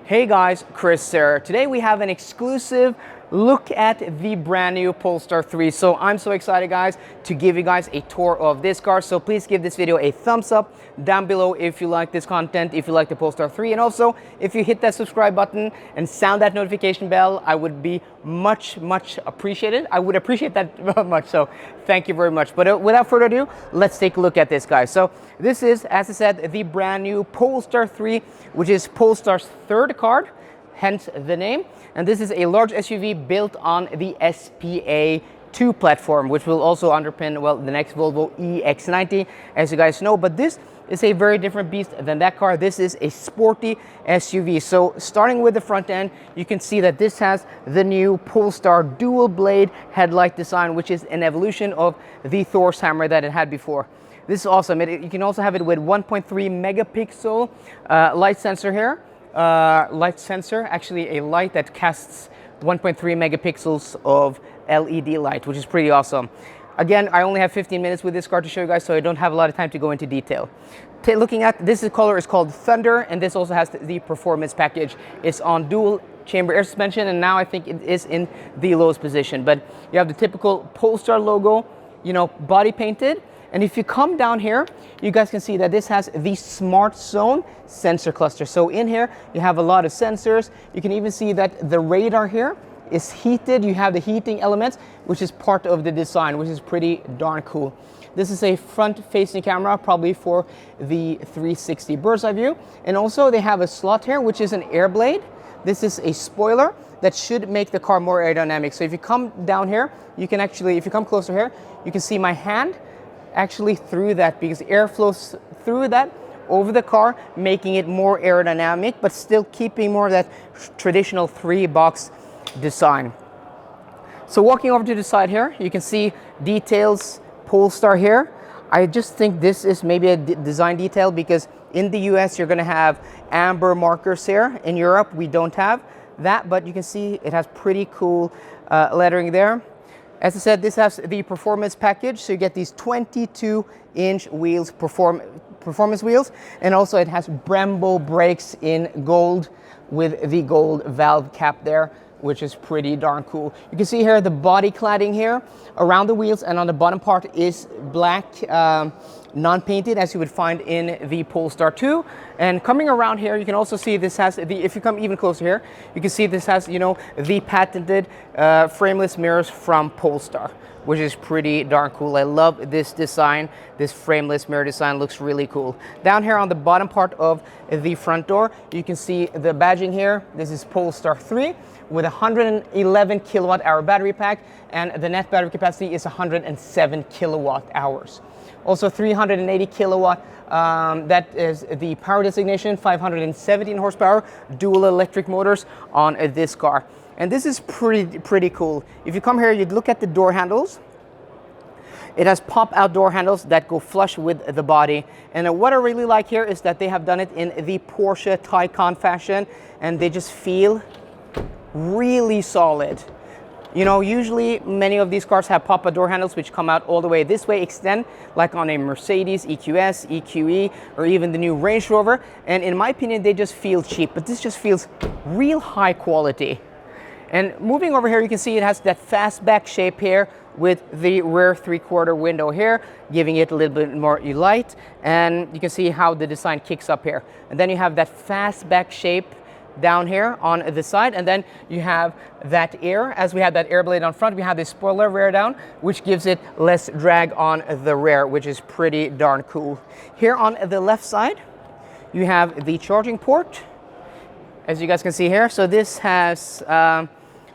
Hey guys, Chris here. Today we have an exclusive look at the brand new Polestar 3. So I'm so excited guys to give you guys a tour of this car. So please give this video a thumbs up down below if you like this content, if you like the Polestar 3. And also if you hit that subscribe button and sound that notification bell, I would be much appreciated. I would appreciate that much. So thank you very much. But without further ado, let's take a look at this guys. So this is, as I said, the brand new Polestar 3, which is Polestar's third car, hence the name. And this is a large SUV built on the SPA2 platform, which will also underpin, well, the next Volvo EX90, as you guys know. But this is a very different beast than that car. This is a sporty SUV. So starting with the front end, you can see that this has the new Polestar dual blade headlight design, which is an evolution of the Thor's hammer that it had before. This is awesome. You can also have it with 1.3 megapixel light sensor here. Actually a light that casts 1.3 megapixels of LED light, which is pretty awesome. Again, I only have 15 minutes with this car to show you guys, so I don't have a lot of time to go into detail. Looking at this color is called Thunder, and this also has the performance package. It's on dual chamber air suspension, and now I think it is in the lowest position. But you have the typical Polestar logo, body painted. And if you come down here, you guys can see that this has the Smart Zone sensor cluster. So in here, you have a lot of sensors. You can even see that the radar here is heated. You have the heating elements, which is part of the design, which is pretty darn cool. This is a front-facing camera, probably for the 360 bird's eye view. And also they have a slot here, which is an air blade. This is a spoiler that should make the car more aerodynamic. So if you come down here, you can actually, if you come closer here, you can see my hand actually through that, because air flows through that over the car, making it more aerodynamic, but still keeping more of that traditional three-box design. So walking over to the side here, you can see details Polestar here. I just think this is maybe a design detail, because in the US you're going to have amber markers here. In Europe we don't have that, but you can see it has pretty cool lettering there. As I said, this has the performance package, so you get these 22-inch wheels, performance wheels, and also it has Brembo brakes in gold with the gold valve cap there, which is pretty darn cool. You can see here the body cladding here around the wheels, and on the bottom part is black, non-painted, as you would find in the Polestar 2. And coming around here, you can also see this has the, if you come even closer here, you can see this has, the patented frameless mirrors from Polestar, which is pretty darn cool. I love this design. This frameless mirror design looks really cool. Down here on the bottom part of the front door, you can see the badging here. This is Polestar 3 with a 111 kilowatt hour battery pack, and the net battery capacity is 107 kilowatt hours. Also 380 kilowatt, that is the power designation, 517 horsepower, dual electric motors on this car. And this is pretty cool. If you come here, you'd look at the door handles. It has pop-out door handles that go flush with the body. And what I really like here is that they have done it in the Porsche Taycan fashion, and they just feel really solid. Usually many of these cars have pop-out door handles which come out all the way this way, extend, like on a Mercedes EQS, EQE, or even the new Range Rover. And in my opinion, they just feel cheap, but this just feels real high quality. And moving over here, you can see it has that fastback shape here with the rear three-quarter window here, giving it a little bit more light. And you can see how the design kicks up here. And then you have that fastback shape down here on the side, and then you have that air. As we have that air blade on front, we have this spoiler rear down, which gives it less drag on the rear, which is pretty darn cool. Here on the left side, you have the charging port, as you guys can see here. So this has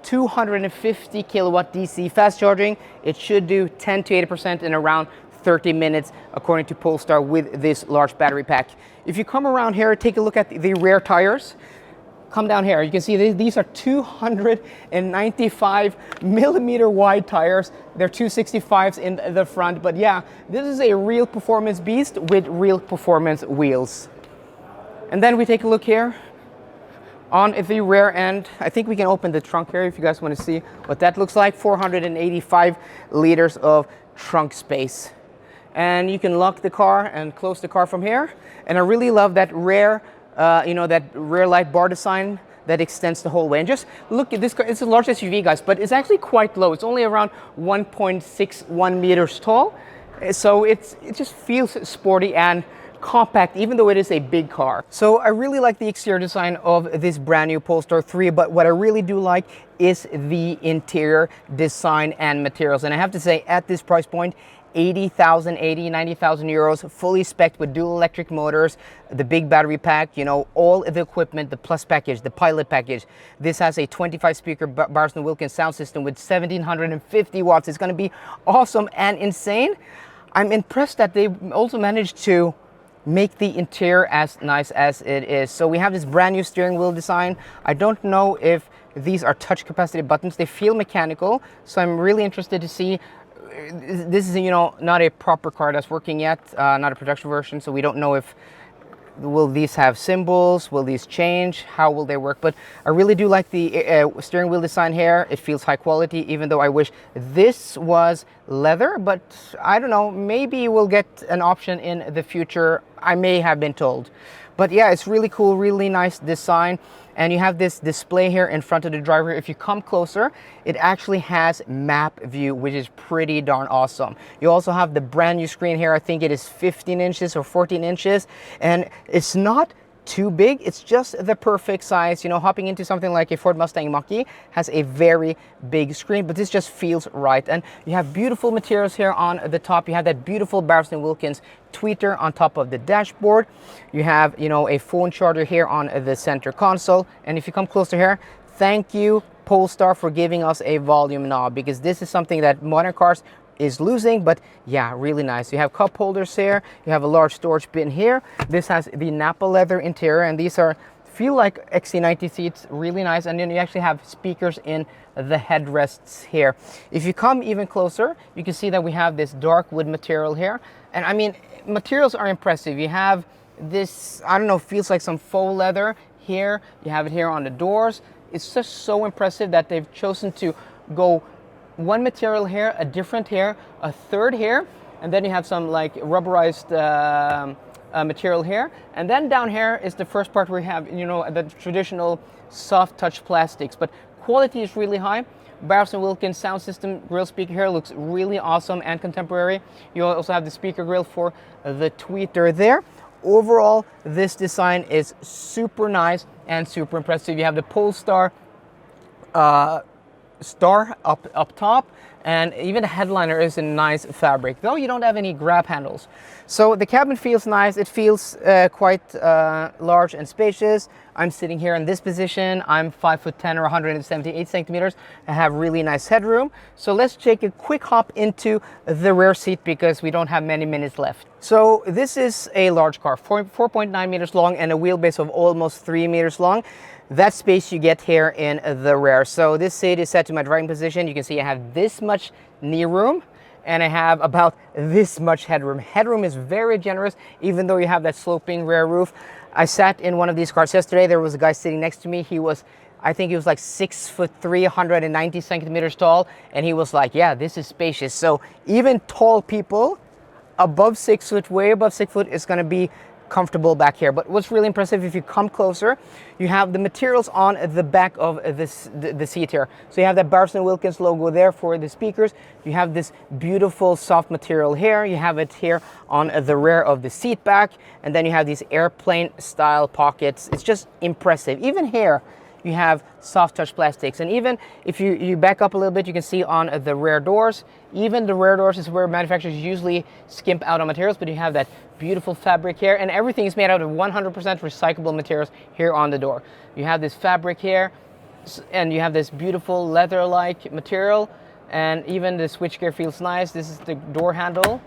250 kilowatt DC fast charging. It should do 10 to 80% in around 30 minutes, according to Polestar, with this large battery pack. If you come around here, take a look at the rear tires. Come down here, you can see these are 295 millimeter wide tires. They're 265s in the front, but yeah, this is a real performance beast with real performance wheels. And then we take a look here on the rear end. I think we can open the trunk here if you guys want to see what that looks like. 485 liters of trunk space. And you can lock the car and close the car from here. And I really love that rear that rear light bar design that extends the whole way. And just look at this car. It's a large SUV, guys, but it's actually quite low. It's only around 1.61 meters tall. So it just feels sporty and compact, even though it is a big car. So I really like the exterior design of this brand new Polestar 3, but what I really do like is the interior design and materials. And I have to say, at this price point, 90,000 euros, fully spec'd with dual electric motors, the big battery pack, all the equipment, the Plus package, the Pilot package. This has a 25 speaker Bowers & Wilkins sound system with 1750 watts. It's going to be awesome and insane. I'm impressed that they also managed to make the interior as nice as it is. So we have this brand new steering wheel design. I don't know if these are touch capacitive buttons. They feel mechanical, so I'm really interested to see. This is, not a proper car that's working yet, not a production version, so we don't know if will these have symbols, will these change, how will they work. But I really do like the steering wheel design here. It feels high quality, even though I wish this was leather, but I don't know, maybe we'll get an option in the future. I may have been told. But yeah, it's really cool, really nice design. And you have this display here in front of the driver. If you come closer, it actually has map view, which is pretty darn awesome. You also have the brand new screen here. I think it is 15 inches or 14 inches. And it's not too big. It's just the perfect size. Hopping into something like a Ford Mustang Mach-E has a very big screen, but this just feels right. And you have beautiful materials here on the top. You have that beautiful Bowers & Wilkins tweeter on top of the dashboard. You have, a phone charger here on the center console. And if you come closer here, thank you, Polestar, for giving us a volume knob, because this is something that modern cars is losing. But yeah, really nice. You have cup holders here. You have a large storage bin here. This has the Nappa leather interior, and these feel like XC90 seats, really nice. And then you actually have speakers in the headrests here. If you come even closer, you can see that we have this dark wood material here. And I mean, materials are impressive. You have this, I don't know, feels like some faux leather here. You have it here on the doors. It's just so impressive that they've chosen to go one material here, a different here, a third here, and then you have some like rubberized material here. And then down here is the first part where you have, the traditional soft touch plastics, but quality is really high. Bowers & Wilkins sound system grill speaker here looks really awesome and contemporary. You also have the speaker grill for the tweeter there. Overall, this design is super nice and super impressive. You have the Polestar star up top, and even the headliner is in nice fabric, though you don't have any grab handles. So the cabin feels nice. It feels quite large and spacious. I'm sitting here in this position. I'm 5'10" or 178 centimeters. I have really nice headroom. So let's take a quick hop into the rear seat, because we don't have many minutes left. So this is a large car, 4.9 meters long and a wheelbase of almost 3 meters long. That space you get here in the rear. So this seat is set to my driving position. You can see I have this much knee room, and I have about this much headroom. Headroom is very generous, even though you have that sloping rear roof. I sat in one of these cars yesterday. There was a guy sitting next to me. I think he was like 6'3", 190 centimeters tall. And he was like, yeah, this is spacious. So even tall people above 6 foot, way above 6 foot, is gonna be comfortable back here. But what's really impressive, if you come closer, you have the materials on the back of the seat here. So you have that Bowers & Wilkins logo there for the speakers. You have this beautiful soft material here. You have it here on the rear of the seat back, and then you have these airplane style pockets. It's just impressive. Even here you have soft touch plastics, and even if you back up a little bit, you can see on the rear doors, even the rear doors is where manufacturers usually skimp out on materials, but you have that beautiful fabric here, and everything is made out of 100% recyclable materials here on the door. You have this fabric here, and you have this beautiful leather-like material, and even the switchgear feels nice. This is the door handle.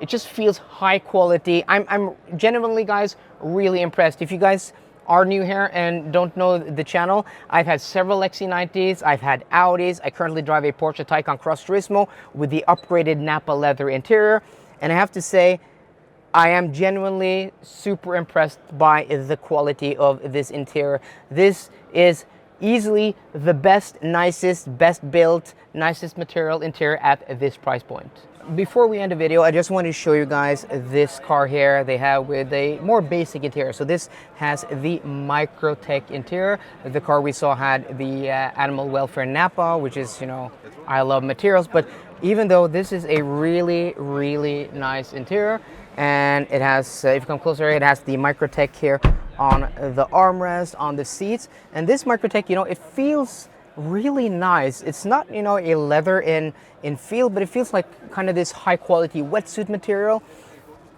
It just feels high quality. I'm genuinely, guys, really impressed. If you guys are new here and don't know the channel, I've had several XC90s, I've had Audis. I currently drive a Porsche Taycan Cross Turismo with the upgraded Nappa leather interior, and I have to say, I am genuinely super impressed by the quality of this interior. This is Easily the best, nicest, best built, nicest material interior at this price point. Before we end the video, I just want to show you guys this car here they have with a more basic interior. So this has the Microtech interior. The car we saw had the animal welfare Napa, which is, you know, I love materials, but even though this is a really, really nice interior, and it has, if you come closer, it has the Microtech here on the armrest, on the seats, and this Microtech, you know, it feels really nice. It's not, you know, a leather in feel, but it feels like kind of this high quality wetsuit material.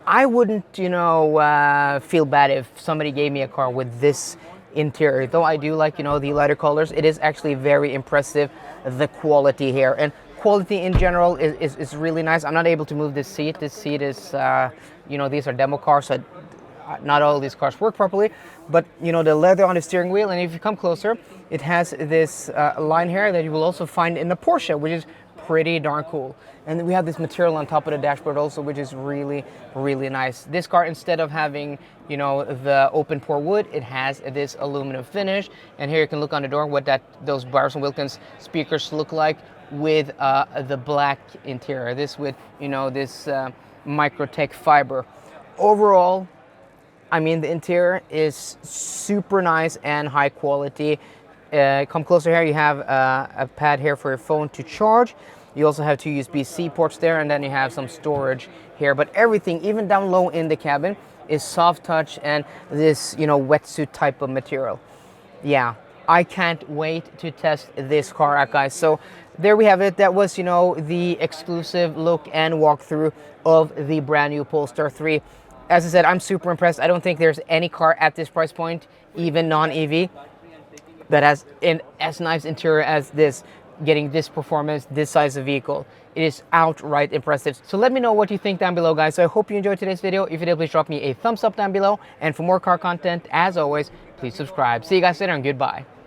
I wouldn't, you know, feel bad if somebody gave me a car with this interior, though I do like, you know, the lighter colors. It is actually very impressive, the quality here, and quality in general is really nice. I'm not able to move this seat. This seat is, you know, these are demo cars, so not all these cars work properly, but you know, the leather on the steering wheel, and if you come closer, it has this line here that you will also find in the Porsche, which is pretty darn cool. And we have this material on top of the dashboard also, which is really, really nice. This car, instead of having, you know, the open pore wood, it has this aluminum finish. And here you can look on the door what those Bowers & Wilkins speakers look like with the black interior. This with, you know, this Microtech fiber. Overall, I mean, the interior is super nice and high quality. Come closer here, you have a pad here for your phone to charge. You also have two USB-C ports there, and then you have some storage here. But everything, even down low in the cabin, is soft touch and this, you know, wetsuit type of material. Yeah, I can't wait to test this car out, guys. So there we have it. That was, you know, the exclusive look and walkthrough of the brand new Polestar 3. As I said, I'm super impressed. I don't think there's any car at this price point, even non-EV, that has an as nice interior as this, getting this performance, this size of vehicle. It is outright impressive. So let me know what you think down below, guys. So I hope you enjoyed today's video. If you did, please drop me a thumbs up down below. And for more car content, as always, please subscribe. See you guys later, and goodbye.